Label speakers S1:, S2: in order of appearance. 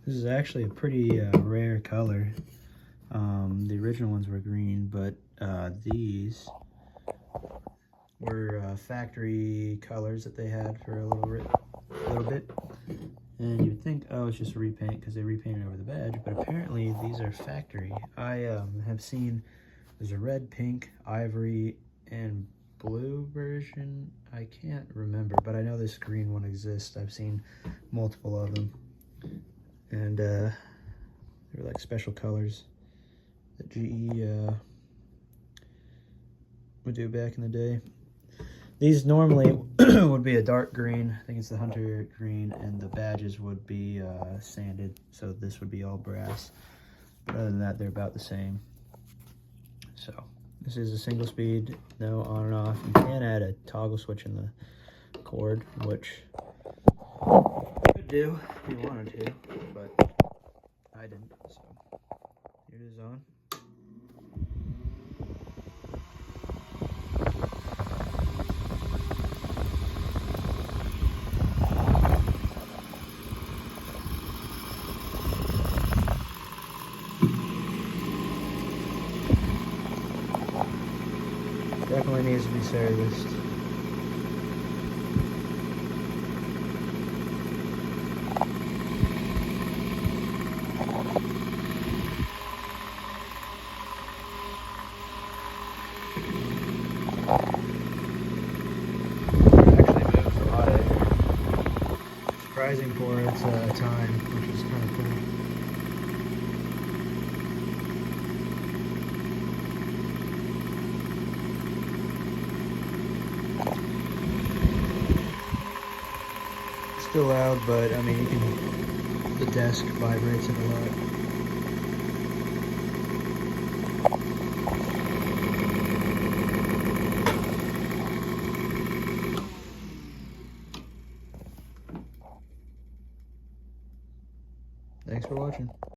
S1: This is actually a pretty rare color. The original ones were green, but these were factory colors that they had for a little bit. And you'd think, oh, it's just a repaint because they repainted over the badge, but apparently these are factory. I have seen there's a red, pink, ivory, and blue version. I can't remember, but I know this green one exists. I've seen multiple of them. And they were like special colors that GE would do back in the day. These normally would be a dark green. I think it's the hunter green, and the badges would be sanded, so this would be all brass. But other than that, they're about the same. So this is a single speed, no on and off. You can add a toggle switch in the cord, which you could do if you wanted to, but I didn't. So here it is on. Definitely needs to be serviced. Actually moves a lot of air. Surprising for its time, which is kind of cool. Still loud, but I mean, you can, the desk vibrates it a lot. Thanks for watching.